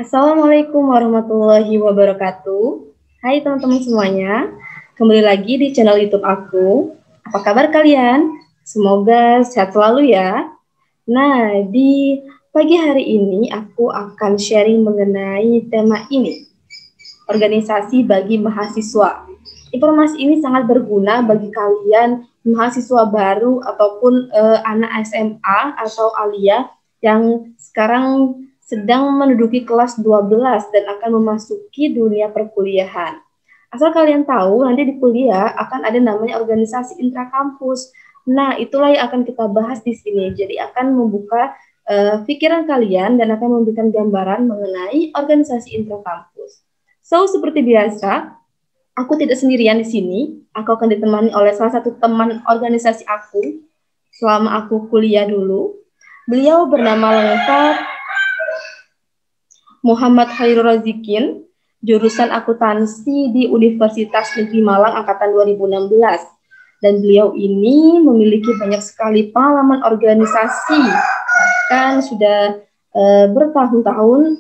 Assalamualaikum warahmatullahi wabarakatuh. Hai teman-teman semuanya, kembali lagi di channel YouTube aku. Apa kabar kalian? Semoga sehat selalu ya. Nah, di pagi hari ini aku akan sharing mengenai tema ini, organisasi bagi mahasiswa. Informasi ini sangat berguna bagi kalian mahasiswa baru ataupun anak SMA atau Alia yang sekarang sedang menduduki kelas 12 dan akan memasuki dunia perkuliahan. Asal kalian tahu, nanti di kuliah akan ada namanya organisasi intrakampus. Nah, itulah yang akan kita bahas di sini. Jadi akan membuka pikiran kalian dan akan memberikan gambaran mengenai organisasi intrakampus. So, seperti biasa, aku tidak sendirian di sini. Aku akan ditemani oleh salah satu teman organisasi aku selama aku kuliah dulu. Beliau bernama lengkap Muhammad Khairul Razikin, jurusan akuntansi di Universitas Negeri Malang angkatan 2016. Dan beliau ini memiliki banyak sekali pengalaman organisasi, bahkan sudah bertahun-tahun,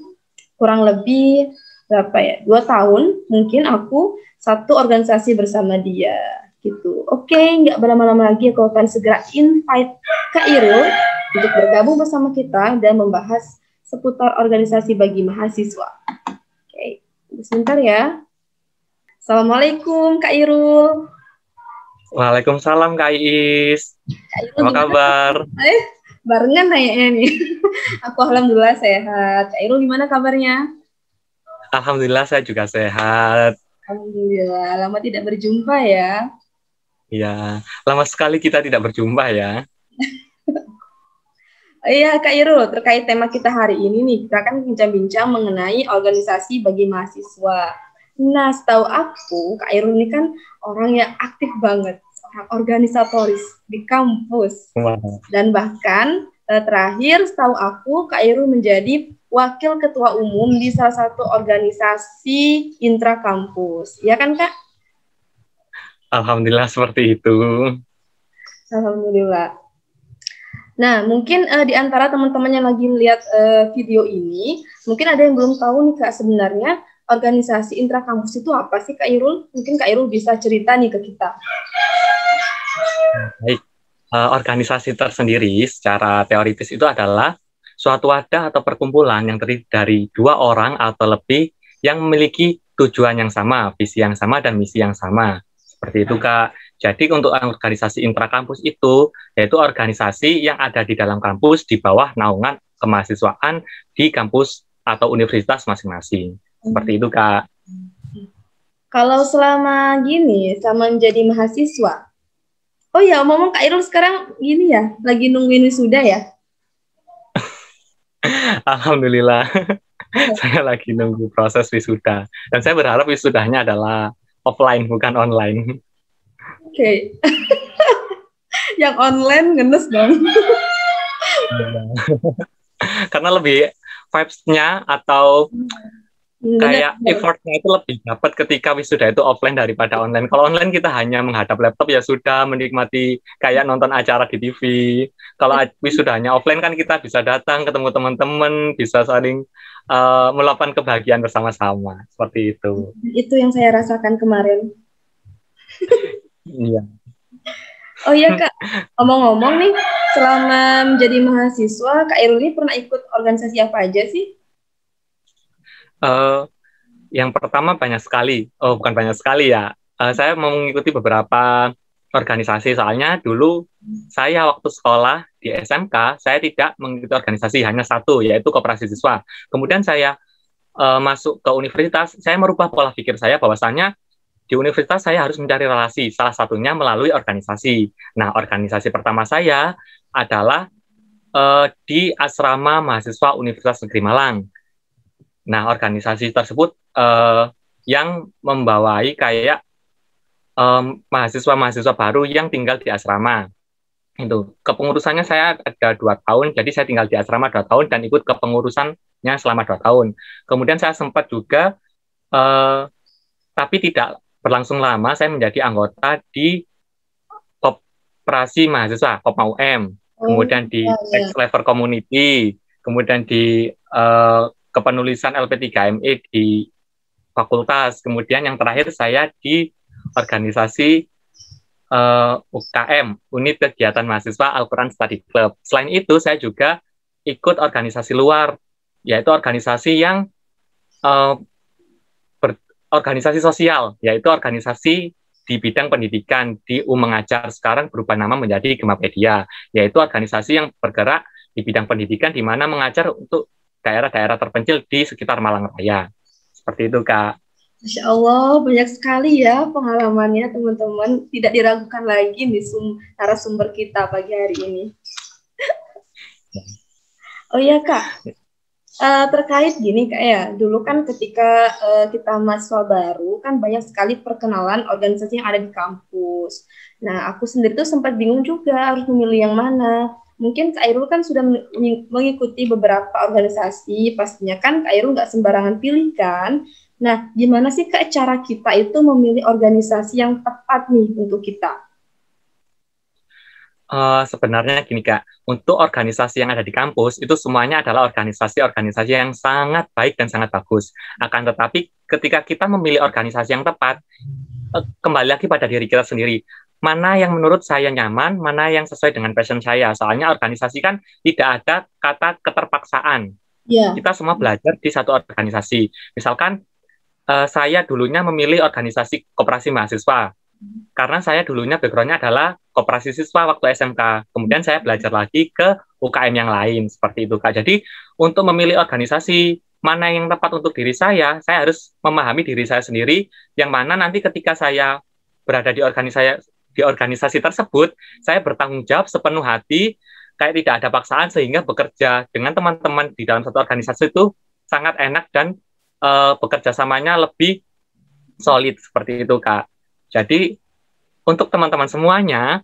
kurang lebih berapa ya, 2 tahun mungkin aku satu organisasi bersama dia gitu. Oke, nggak berlama-lama lagi, aku akan segera invite Kak Irul untuk bergabung bersama kita dan membahas seputar organisasi bagi mahasiswa. Oke, sebentar ya. Assalamualaikum Kak Irul. Waalaikumsalam Kak Iis. Kak Irul Apa gimana? kabar? Barengan kayaknya nih. Aku alhamdulillah sehat. Kak Irul gimana kabarnya? Alhamdulillah saya juga sehat. Alhamdulillah, lama tidak berjumpa ya. Ya, lama sekali kita tidak berjumpa ya. Iya Kak Irul, terkait tema kita hari ini nih, kita akan bincang-bincang mengenai organisasi bagi mahasiswa. Nah, setahu aku, Kak Irul ini kan orang yang aktif banget, orang organisatoris di kampus. Wow. Dan bahkan terakhir setahu aku, Kak Irul menjadi wakil ketua umum di salah satu organisasi intrakampus. Ya kan Kak? Alhamdulillah seperti itu. Alhamdulillah. Nah, mungkin di antara teman-teman yang lagi lihat video ini, mungkin ada yang belum tahu nih Kak, sebenarnya organisasi intrakampus itu apa sih Kak Irul? Mungkin Kak Irul bisa cerita nih ke kita. Baik, organisasi tersendiri secara teoritis itu adalah suatu wadah atau perkumpulan yang terdiri dari 2 orang atau lebih yang memiliki tujuan yang sama, visi yang sama, dan misi yang sama. Seperti itu Kak. Jadi untuk organisasi intrakampus itu, yaitu organisasi yang ada di dalam kampus di bawah naungan kemahasiswaan di kampus atau universitas masing-masing. Seperti itu Kak. Kalau selama gini, sama menjadi mahasiswa, oh ya, ngomong Kak Irul sekarang gini ya, lagi nungguin wisuda ya? Alhamdulillah, saya lagi nunggu proses wisuda. Dan saya berharap wisudanya adalah offline, bukan online. Oke. Yang online ngenes dong. Karena lebih vibes-nya atau kayak effortnya itu lebih dapat ketika wisuda itu offline daripada online. Kalau online kita hanya menghadap laptop ya sudah, menikmati kayak nonton acara di TV. Kalau wisudanya offline kan kita bisa datang ketemu teman-teman, bisa saling melakukan kebahagiaan bersama-sama. Seperti itu. Itu yang saya rasakan kemarin. Iya. Oh iya Kak, ngomong-ngomong nih, selama menjadi mahasiswa, Kak Irul ini pernah ikut organisasi apa aja sih? Yang pertama banyak sekali. Oh, bukan banyak sekali ya. Saya mau mengikuti beberapa organisasi, soalnya dulu saya waktu sekolah di SMK, saya tidak mengikuti organisasi, hanya satu, yaitu koperasi siswa. Kemudian saya masuk ke universitas, saya merubah pola pikir saya bahwasannya di universitas saya harus mencari relasi, salah satunya melalui organisasi. Nah, organisasi pertama saya adalah di Asrama Mahasiswa Universitas Negeri Malang. Nah, organisasi tersebut yang membawai kayak mahasiswa-mahasiswa baru yang tinggal di asrama. Itu kepengurusannya saya ada 2 tahun, jadi saya tinggal di asrama 2 tahun dan ikut kepengurusannya selama 2 tahun. Kemudian saya sempat juga, tapi tidak berlangsung lama, saya menjadi anggota di Koperasi Mahasiswa, Kopma UM, kemudian di Next Level Community, kemudian di kepenulisan LP3ME di fakultas. Kemudian yang terakhir saya di organisasi UKM, Unit Kegiatan Mahasiswa Al-Quran Study Club. Selain itu, saya juga ikut organisasi luar, yaitu organisasi yang organisasi sosial, yaitu organisasi di bidang pendidikan di Mengajar, sekarang berubah nama menjadi Gemapedia, yaitu organisasi yang bergerak di bidang pendidikan di mana mengajar untuk daerah-daerah terpencil di sekitar Malang Raya. Seperti itu, Kak. Masya Allah, banyak sekali ya pengalamannya teman-teman. Tidak diragukan lagi nih narasumber kita pagi hari ini. Oh iya Kak, terkait gini Kak ya, dulu kan ketika kita mahasiswa baru kan banyak sekali perkenalan organisasi yang ada di kampus. Nah aku sendiri tuh sempat bingung juga harus memilih yang mana. Mungkin Kak Irul kan sudah mengikuti beberapa organisasi, pastinya kan Kak Irul nggak sembarangan pilih kan. Nah, gimana sih Kak cara kita itu memilih organisasi yang tepat nih untuk kita? Sebenarnya gini Kak, untuk organisasi yang ada di kampus itu semuanya adalah organisasi-organisasi yang sangat baik dan sangat bagus. Akan tetapi ketika kita memilih organisasi yang tepat, kembali lagi pada diri kita sendiri. Mana yang menurut saya nyaman, mana yang sesuai dengan passion saya. Soalnya organisasi kan tidak ada kata keterpaksaan. Yeah. Kita semua belajar di satu organisasi. Misalkan saya dulunya memilih organisasi koperasi mahasiswa karena saya dulunya background-nya adalah koperasi siswa waktu SMK. Kemudian saya belajar lagi ke UKM yang lain seperti itu Kak. Jadi untuk memilih organisasi mana yang tepat untuk diri saya harus memahami diri saya sendiri, yang mana nanti ketika saya berada di organisasi tersebut, saya bertanggung jawab sepenuh hati, kayak tidak ada paksaan, sehingga bekerja dengan teman-teman di dalam satu organisasi itu sangat enak dan bekerja samanya lebih solid seperti itu Kak. Jadi untuk teman-teman semuanya,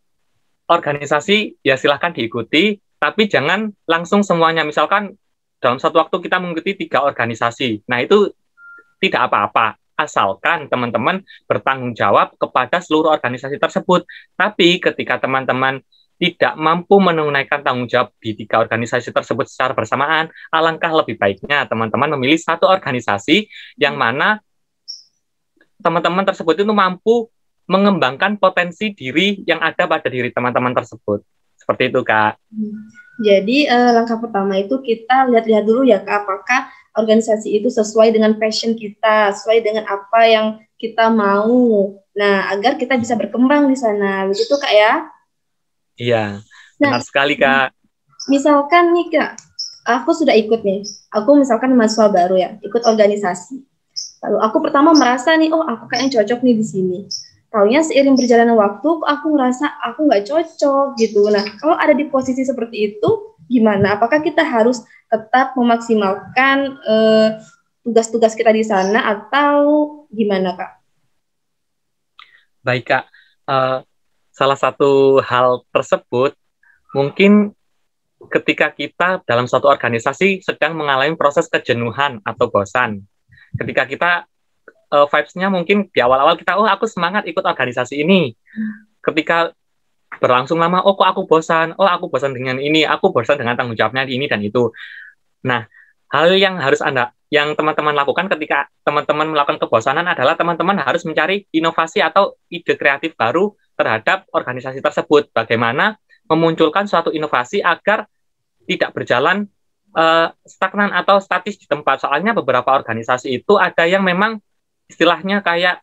organisasi ya silahkan diikuti, tapi jangan langsung semuanya. Misalkan dalam satu waktu kita mengikuti 3 organisasi, nah itu tidak apa-apa, asalkan teman-teman bertanggung jawab kepada seluruh organisasi tersebut. Tapi ketika teman-teman tidak mampu menunaikan tanggung jawab di 3 organisasi tersebut secara bersamaan, alangkah lebih baiknya teman-teman memilih satu organisasi yang mana teman-teman tersebut itu mampu mengembangkan potensi diri yang ada pada diri teman-teman tersebut. Seperti itu, Kak. Jadi langkah pertama itu kita lihat-lihat dulu ya, Kak, apakah organisasi itu sesuai dengan passion kita, sesuai dengan apa yang kita mau. Nah, agar kita bisa berkembang di sana. Begitu, Kak, ya? Iya, benar sekali, Kak. Misalkan nih, Kak, aku sudah ikut nih. Aku misalkan mahasiswa baru ya, ikut organisasi. Lalu aku pertama merasa nih, oh aku kayaknya cocok nih di sini. Taunya seiring berjalannya waktu, aku ngerasa aku nggak cocok gitu. Nah, kalau ada di posisi seperti itu, gimana? Apakah kita harus tetap memaksimalkan tugas-tugas kita di sana atau gimana, Kak? Baik, Kak. Salah satu hal tersebut mungkin ketika kita dalam suatu organisasi sedang mengalami proses kejenuhan atau bosan. Ketika kita vibes-nya mungkin di awal-awal kita, oh aku semangat ikut organisasi ini. Ketika berlangsung lama, oh kok aku bosan dengan ini, aku bosan dengan tanggung jawabnya ini dan itu. Nah, hal yang harus yang teman-teman lakukan ketika teman-teman melakukan kebosanan adalah teman-teman harus mencari inovasi atau ide kreatif baru terhadap organisasi tersebut. Bagaimana memunculkan suatu inovasi agar tidak berjalan stagnan atau statis di tempat. Soalnya beberapa organisasi itu ada yang memang istilahnya kayak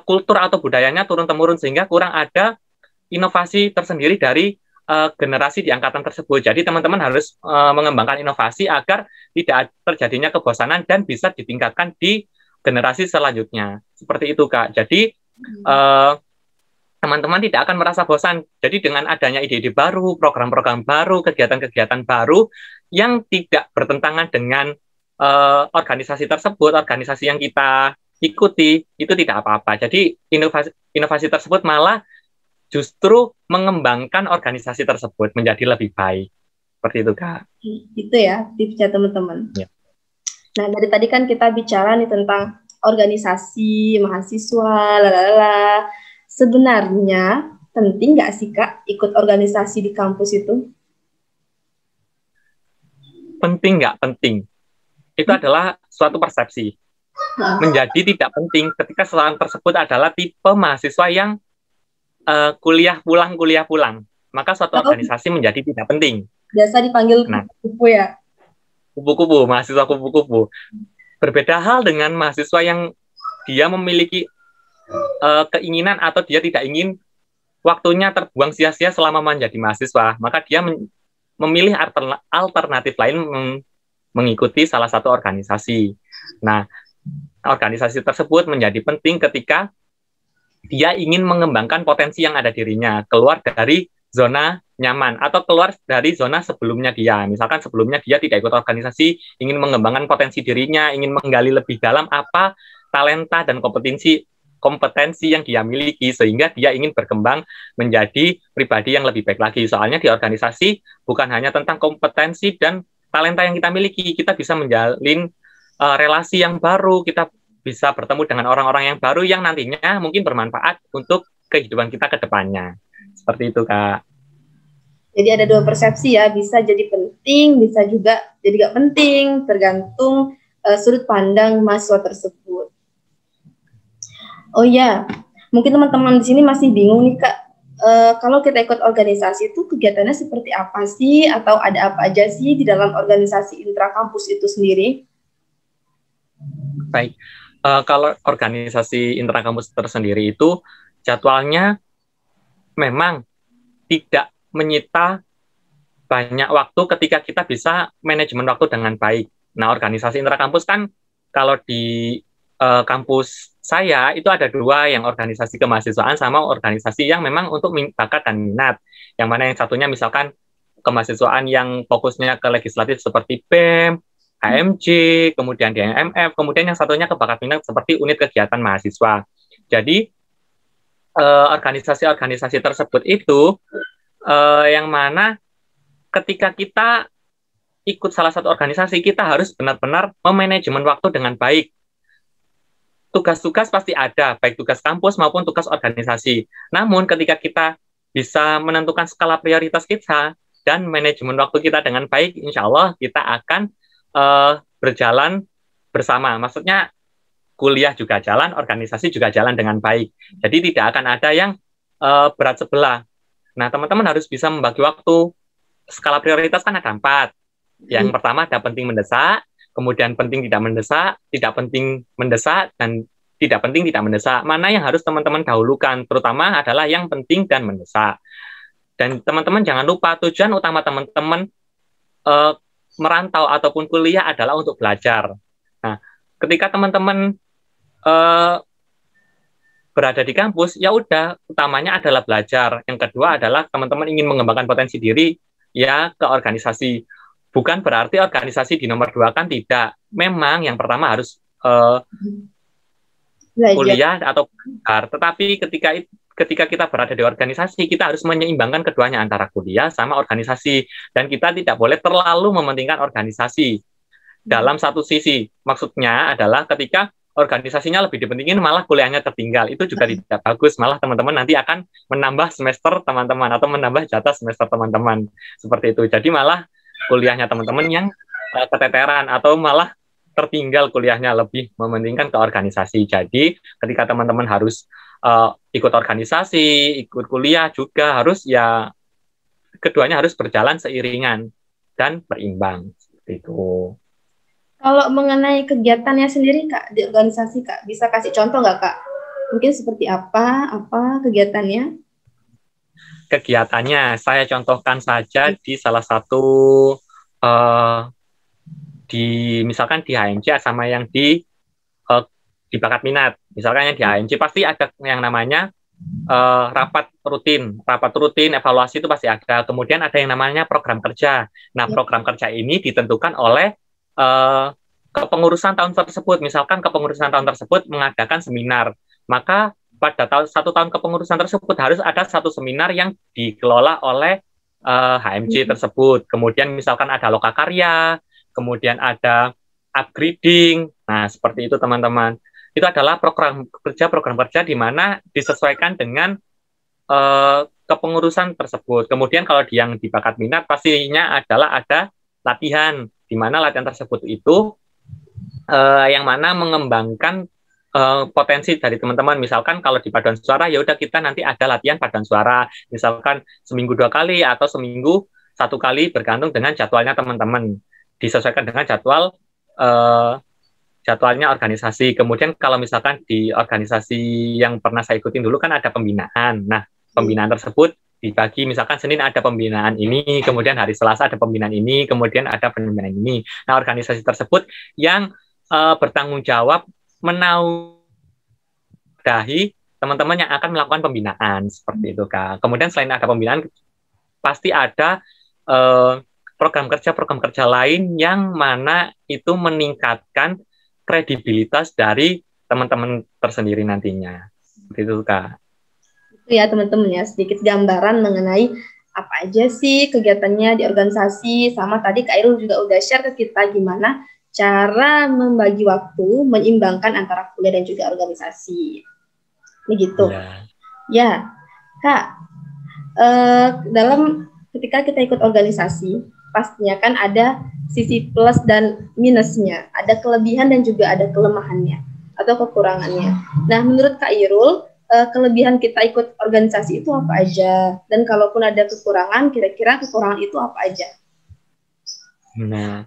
kultur atau budayanya turun-temurun sehingga kurang ada inovasi tersendiri dari generasi di angkatan tersebut. Jadi teman-teman harus mengembangkan inovasi agar tidak terjadinya kebosanan dan bisa ditingkatkan di generasi selanjutnya. Seperti itu, Kak. Jadi teman-teman tidak akan merasa bosan. Jadi dengan adanya ide-ide baru, program-program baru, kegiatan-kegiatan baru yang tidak bertentangan dengan organisasi tersebut, organisasi yang kita ikuti, itu tidak apa-apa. Jadi inovasi tersebut malah justru mengembangkan organisasi tersebut menjadi lebih baik. Seperti itu, Kak. Itu ya tipsnya teman-teman. Ya. Nah, dari tadi kan kita bicara nih tentang organisasi, mahasiswa, lalala. Sebenarnya penting nggak sih, Kak, ikut organisasi di kampus itu? Penting nggak? Penting. itu adalah suatu persepsi. Menjadi tidak penting ketika seseorang tersebut adalah tipe mahasiswa yang kuliah pulang, maka suatu organisasi menjadi tidak penting. Biasa dipanggil kupu-kupu ya? Kupu-kupu, mahasiswa kupu-kupu. Berbeda hal dengan mahasiswa yang dia memiliki keinginan atau dia tidak ingin waktunya terbuang sia-sia selama menjadi mahasiswa, maka dia memilih alternatif lain mengikuti salah satu organisasi. Nah, organisasi tersebut menjadi penting ketika dia ingin mengembangkan potensi yang ada dirinya, keluar dari zona nyaman atau keluar dari zona sebelumnya dia. Misalkan sebelumnya dia tidak ikut organisasi, ingin mengembangkan potensi dirinya, ingin menggali lebih dalam apa talenta dan kompetensi yang dia miliki, sehingga dia ingin berkembang menjadi pribadi yang lebih baik lagi. Soalnya di organisasi bukan hanya tentang kompetensi dan talenta yang kita miliki, kita bisa menjalin relasi yang baru, kita bisa bertemu dengan orang-orang yang baru yang nantinya mungkin bermanfaat untuk kehidupan kita ke depannya. Seperti itu, Kak. Jadi ada dua persepsi ya, bisa jadi penting, bisa juga jadi gak penting, tergantung sudut pandang mahasiswa tersebut. Oh ya, mungkin teman-teman di sini masih bingung nih Kak, kalau kita ikut organisasi itu kegiatannya seperti apa sih, atau ada apa aja sih di dalam organisasi intrakampus itu sendiri? Baik, kalau organisasi intrakampus tersendiri itu jadwalnya memang tidak menyita banyak waktu ketika kita bisa manajemen waktu dengan baik. Nah, organisasi intrakampus kan kalau di kampus saya itu ada dua, yang organisasi kemahasiswaan sama organisasi yang memang untuk bakat dan minat. Yang mana yang satunya misalkan kemahasiswaan yang fokusnya ke legislatif seperti BEM, HMJ, kemudian DMF, kemudian yang satunya ke bakat minat seperti unit kegiatan mahasiswa. Jadi organisasi-organisasi tersebut itu yang mana ketika kita ikut salah satu organisasi, kita harus benar-benar memanajemen waktu dengan baik. Tugas-tugas pasti ada, baik tugas kampus maupun tugas organisasi. Namun ketika kita bisa menentukan skala prioritas kita dan manajemen waktu kita dengan baik, insya Allah kita akan berjalan bersama. Maksudnya kuliah juga jalan, organisasi juga jalan dengan baik. Jadi tidak akan ada yang berat sebelah. Nah, teman-teman harus bisa membagi waktu. Skala prioritas kan ada 4. Yang pertama ada penting mendesak, kemudian penting tidak mendesak, tidak penting mendesak, dan tidak penting tidak mendesak. Mana yang harus teman-teman dahulukan, terutama adalah yang penting dan mendesak. Dan teman-teman jangan lupa tujuan utama teman-teman merantau ataupun kuliah adalah untuk belajar. Nah, ketika teman-teman berada di kampus, ya udah, utamanya adalah belajar. Yang kedua adalah teman-teman ingin mengembangkan potensi diri, ya ke organisasi. Bukan berarti organisasi di nomor 2 kan, tidak. Memang yang pertama harus kuliah atau belajar. Tetapi ketika kita berada di organisasi, kita harus menyeimbangkan keduanya antara kuliah sama organisasi. Dan kita tidak boleh terlalu mementingkan organisasi. Dalam satu sisi, maksudnya adalah ketika organisasinya lebih dipentingin, malah kuliahnya tertinggal. Itu juga tidak bagus. Malah teman-teman nanti akan menambah semester teman-teman atau menambah jatah semester teman-teman. Seperti itu. Jadi malah kuliahnya teman-teman yang keteteran atau malah tertinggal kuliahnya, lebih mementingkan ke organisasi. Jadi ketika teman-teman harus ikut organisasi, ikut kuliah juga harus, ya keduanya harus berjalan seiringan dan berimbang. Seperti itu. Kalau mengenai kegiatannya sendiri Kak, di organisasi Kak, bisa kasih contoh nggak Kak? Mungkin seperti apa kegiatannya? Kegiatannya, saya contohkan saja di salah satu, misalkan di HMJ sama yang di bakat minat. Misalkan yang di HMJ pasti ada yang namanya rapat rutin, evaluasi itu pasti ada. Kemudian ada yang namanya program kerja. Nah, program kerja ini ditentukan oleh kepengurusan tahun tersebut. Misalkan kepengurusan tahun tersebut mengadakan seminar, maka pada satu tahun kepengurusan tersebut harus ada satu seminar yang dikelola oleh HMJ tersebut. Kemudian misalkan ada lokakarya, kemudian ada upgrading. Nah, seperti itu teman-teman. Itu adalah program kerja di mana disesuaikan dengan kepengurusan tersebut. Kemudian kalau yang di bakat minat pastinya adalah ada latihan, di mana latihan tersebut itu yang mana mengembangkan potensi dari teman-teman. Misalkan kalau di paduan suara, ya udah kita nanti ada latihan paduan suara, misalkan seminggu 2 kali atau seminggu 1 kali, bergantung dengan jadwalnya teman-teman, disesuaikan dengan jadwalnya organisasi. Kemudian kalau misalkan di organisasi yang pernah saya ikutin dulu kan ada pembinaan. Nah, pembinaan tersebut dibagi, misalkan Senin ada pembinaan ini, kemudian hari Selasa ada pembinaan ini, kemudian ada pembinaan ini. Nah, organisasi tersebut yang bertanggung jawab menaudahi teman-teman yang akan melakukan pembinaan, seperti itu, Kak. Kemudian selain ada pembinaan, pasti ada program kerja lain yang mana itu meningkatkan kredibilitas dari teman-teman tersendiri nantinya. Seperti itu, Kak. Itu ya teman-teman ya, sedikit gambaran mengenai apa aja sih kegiatannya di organisasi, sama tadi Kak Irul juga udah share ke kita gimana cara membagi waktu, menyeimbangkan antara kuliah dan juga organisasi. Begitu. Ya, Kak, dalam ketika kita ikut organisasi, pastinya kan ada sisi plus dan minusnya, ada kelebihan dan juga ada kelemahannya atau kekurangannya. Nah, menurut Kak Irul, kelebihan kita ikut organisasi itu apa aja? Dan kalaupun ada kekurangan, kira-kira kekurangan itu apa aja? Nah,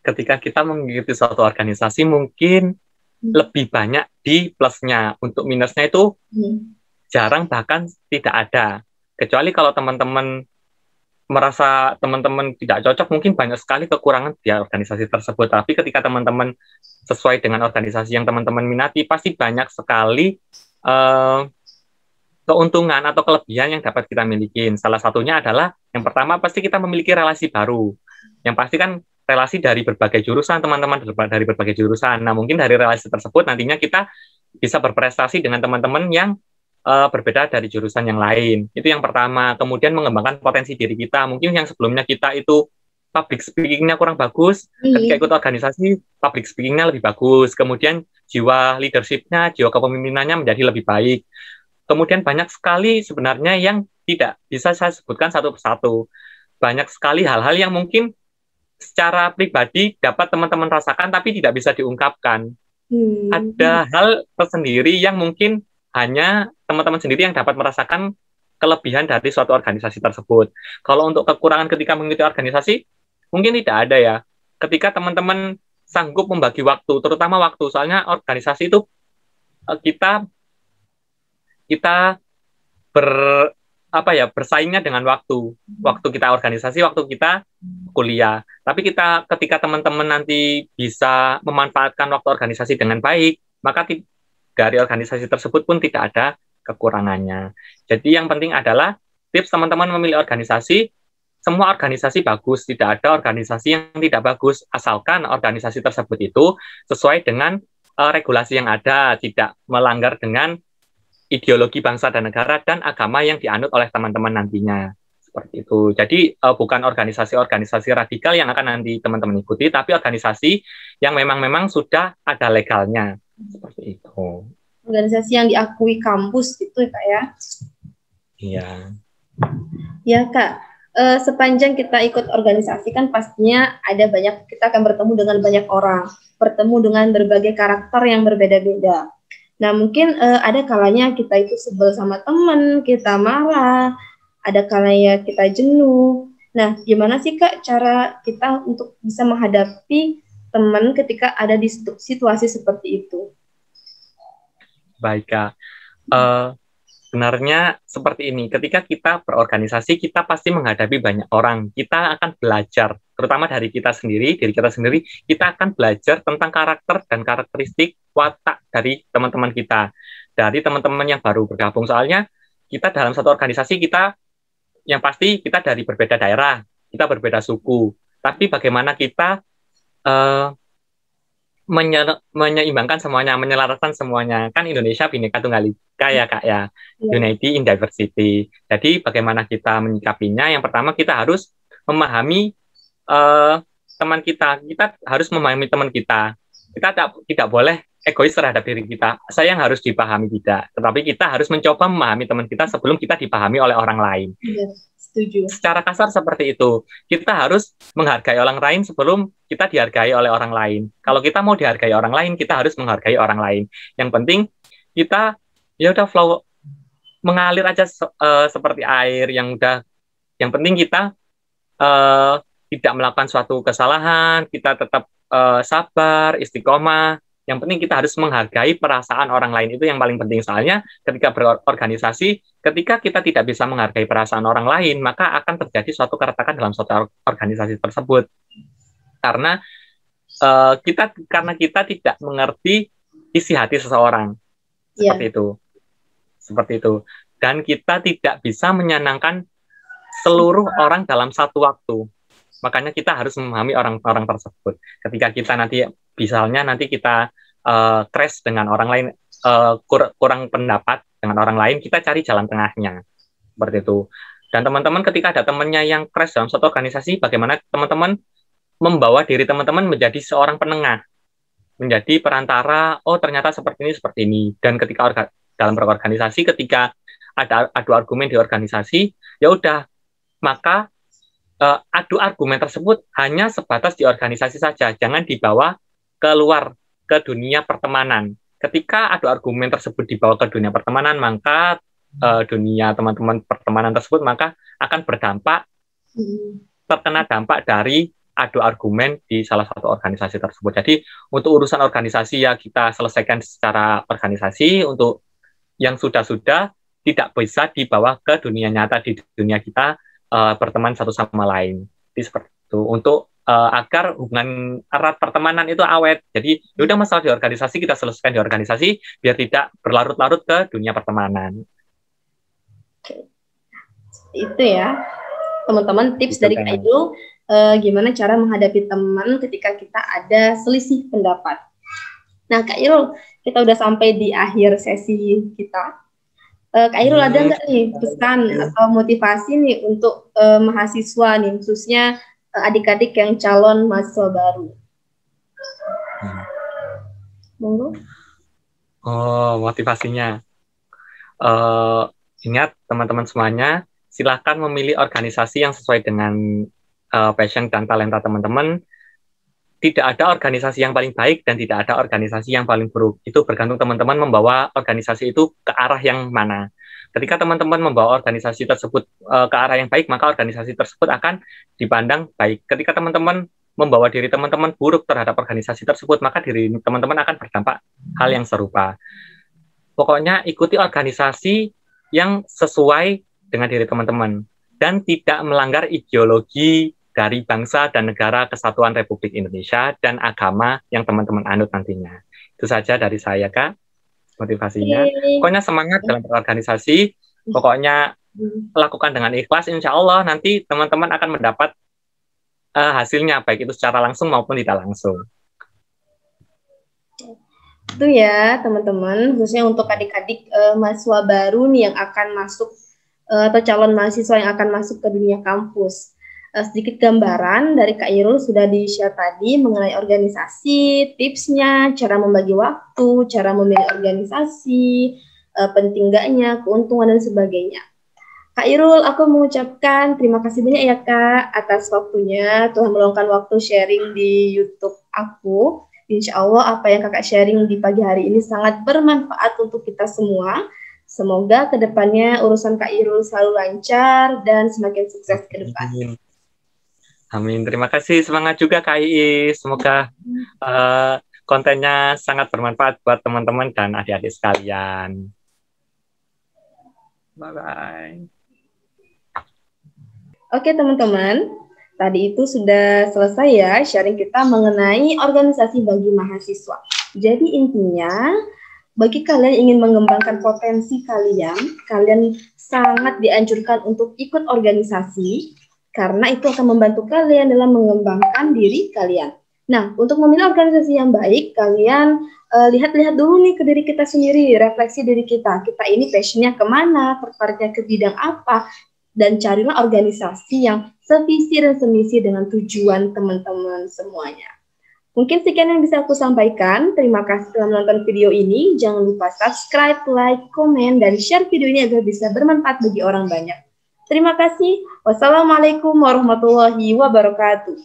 ketika kita mengikuti suatu organisasi, mungkin lebih banyak di plusnya. Untuk minusnya itu jarang, bahkan tidak ada. Kecuali kalau teman-teman merasa teman-teman tidak cocok, mungkin banyak sekali kekurangan di organisasi tersebut. Tapi ketika teman-teman sesuai dengan organisasi yang teman-teman minati, pasti banyak sekali keuntungan atau kelebihan yang dapat kita miliki. Salah satunya adalah, yang pertama pasti kita memiliki relasi baru. Yang pasti kan relasi dari berbagai jurusan, teman-teman dari berbagai jurusan. Nah, mungkin dari relasi tersebut nantinya kita bisa berprestasi dengan teman-teman yang berbeda dari jurusan yang lain. Itu yang pertama. Kemudian mengembangkan potensi diri kita. Mungkin yang sebelumnya kita itu public speaking-nya kurang bagus, ketika ikut organisasi, public speaking-nya lebih bagus. Kemudian jiwa leadership-nya, jiwa kepemimpinannya menjadi lebih baik. Kemudian banyak sekali sebenarnya yang tidak bisa saya sebutkan satu persatu. Banyak sekali hal-hal yang mungkin secara pribadi dapat teman-teman rasakan tapi tidak bisa diungkapkan. Ada hal tersendiri yang mungkin hanya teman-teman sendiri yang dapat merasakan kelebihan dari suatu organisasi tersebut. Kalau untuk kekurangan ketika mengikuti organisasi, mungkin tidak ada ya. Ketika teman-teman sanggup membagi waktu, terutama waktu, soalnya organisasi itu kita bersaingnya dengan waktu kita organisasi, waktu kita kuliah. Tapi ketika teman-teman nanti bisa memanfaatkan waktu organisasi dengan baik, maka dari organisasi tersebut pun tidak ada kekurangannya. Jadi yang penting adalah tips teman-teman memilih organisasi. Semua organisasi bagus, tidak ada organisasi yang tidak bagus, asalkan organisasi tersebut itu sesuai dengan regulasi yang ada, tidak melanggar dengan ideologi bangsa dan negara dan agama yang dianut oleh teman-teman nantinya. Seperti itu. Jadi bukan organisasi-organisasi radikal yang akan nanti teman-teman ikuti, tapi organisasi yang memang sudah ada legalnya. Seperti itu. Organisasi yang diakui kampus itu ya, Kak ya? Iya. Ya, Kak. Sepanjang kita ikut organisasi kan pastinya kita akan bertemu dengan banyak orang, bertemu dengan berbagai karakter yang berbeda-beda. Nah, mungkin ada kalanya kita itu sebel sama teman, kita marah, ada kalanya kita jenuh. Nah, gimana sih Kak cara kita untuk bisa menghadapi teman ketika ada di situasi seperti itu? Baik, Kak. Sebenarnya seperti ini, ketika kita berorganisasi, kita pasti menghadapi banyak orang. Kita akan belajar, terutama dari diri kita sendiri, kita akan belajar tentang karakter dan karakteristik watak dari teman-teman kita, dari teman-teman yang baru bergabung. Soalnya kita dalam satu organisasi, yang pasti kita dari berbeda daerah, kita berbeda suku. Tapi bagaimana kita menyeimbangkan semuanya, menyelaraskan semuanya. Kan Indonesia Bhinneka Tunggal Ika ya, Kak ya. Unity in Diversity. Jadi bagaimana kita menyikapinya? Yang pertama kita harus memahami teman kita. Kita harus memahami teman kita. Kita tidak boleh egois terhadap diri kita. Saya yang harus dipahami tidak, tetapi kita harus mencoba memahami teman kita sebelum kita dipahami oleh orang lain. Yes, setuju. Secara kasar seperti itu. Kita harus menghargai orang lain sebelum kita dihargai oleh orang lain. Kalau kita mau dihargai orang lain, kita harus menghargai orang lain. Yang penting kita ya udah flow, mengalir aja seperti air yang udah. Yang penting kita tidak melakukan suatu kesalahan, kita tetap sabar, istiqomah. Yang penting kita harus menghargai perasaan orang lain, itu yang paling penting. Soalnya ketika berorganisasi, ketika kita tidak bisa menghargai perasaan orang lain, maka akan terjadi suatu keretakan dalam suatu organisasi tersebut. Karena kita tidak mengerti isi hati seseorang. Seperti itu. Dan kita tidak bisa menyenangkan seluruh orang dalam satu waktu. Makanya kita harus memahami orang-orang tersebut. Ketika kita nanti kita crash dengan orang lain, kurang pendapat dengan orang lain, kita cari jalan tengahnya. Seperti itu. Dan teman-teman ketika ada temannya yang crash dalam suatu organisasi, bagaimana teman-teman membawa diri teman-teman menjadi seorang penengah, menjadi perantara, oh ternyata seperti ini. Dan ketika dalam berorganisasi, ketika ada adu argumen di organisasi, ya udah, maka adu argumen tersebut hanya sebatas di organisasi saja, jangan dibawa keluar ke dunia pertemanan. Ketika adu argumen tersebut dibawa ke dunia pertemanan, maka dunia teman-teman pertemanan tersebut maka akan berdampak, terkena dampak dari adu argumen di salah satu organisasi tersebut. Jadi untuk urusan organisasi ya kita selesaikan secara organisasi, untuk yang sudah tidak bisa dibawa ke dunia nyata, di dunia kita berteman satu sama lain. Jadi seperti itu. Untuk agar hubungan erat pertemanan itu awet. Jadi udah masalah di organisasi kita selesaikan di organisasi biar tidak berlarut-larut ke dunia pertemanan. Oke. Itu ya. Teman-teman, tips dari Kak Irul gimana cara menghadapi teman ketika kita ada selisih pendapat. Nah, Kak Irul, kita udah sampai di akhir sesi kita. Kak Irul ada nggak nih pesan atau motivasi nih untuk mahasiswa nih, khususnya adik-adik yang calon mahasiswa baru? Monggo. Oh, motivasinya. Ingat teman-teman semuanya, silakan memilih organisasi yang sesuai dengan passion dan talenta teman-teman. Tidak ada organisasi yang paling baik dan tidak ada organisasi yang paling buruk. Itu bergantung teman-teman membawa organisasi itu ke arah yang mana. Ketika teman-teman membawa organisasi tersebut ke arah yang baik, maka organisasi tersebut akan dipandang baik. Ketika teman-teman membawa diri teman-teman buruk terhadap organisasi tersebut, maka diri teman-teman akan berdampak hal yang serupa. Pokoknya ikuti organisasi yang sesuai dengan diri teman-teman dan tidak melanggar ideologi dari bangsa dan negara kesatuan Republik Indonesia dan agama yang teman-teman anut nantinya. Itu saja dari saya, Kak, motivasinya. Pokoknya semangat dalam berorganisasi, pokoknya lakukan dengan ikhlas, insya Allah nanti teman-teman akan mendapat hasilnya, baik itu secara langsung maupun tidak langsung. Itu ya, teman-teman, khususnya untuk adik-adik mahasiswa baru nih yang akan masuk, atau calon mahasiswa yang akan masuk ke dunia kampus. Sedikit gambaran dari Kak Irul sudah di-share tadi mengenai organisasi, tipsnya, cara membagi waktu, cara memilih organisasi, penting enggaknya, keuntungan, dan sebagainya. Kak Irul, aku mengucapkan terima kasih banyak ya Kak atas waktunya. Tuhan meluangkan waktu sharing di YouTube aku. Insya Allah apa yang Kakak sharing di pagi hari ini sangat bermanfaat untuk kita semua. Semoga kedepannya urusan Kak Irul selalu lancar dan semakin sukses ke depan. Amin. Terima kasih. Semangat juga Kak Iis. Semoga kontennya sangat bermanfaat buat teman-teman dan adik-adik sekalian. Bye-bye. Oke teman-teman, tadi itu sudah selesai ya sharing kita mengenai organisasi bagi mahasiswa. Jadi intinya, bagi kalian yang ingin mengembangkan potensi kalian sangat dianjurkan untuk ikut organisasi, karena itu akan membantu kalian dalam mengembangkan diri kalian. Nah, untuk memilih organisasi yang baik, kalian lihat-lihat dulu nih ke diri kita sendiri, refleksi diri kita. Kita ini passionnya kemana, tertariknya ke bidang apa, dan carilah organisasi yang sevisi dan semisi dengan tujuan teman-teman semuanya. Mungkin sekian yang bisa aku sampaikan. Terima kasih telah menonton video ini. Jangan lupa subscribe, like, komen, dan share video ini agar bisa bermanfaat bagi orang banyak. Terima kasih. Wassalamualaikum warahmatullahi wabarakatuh.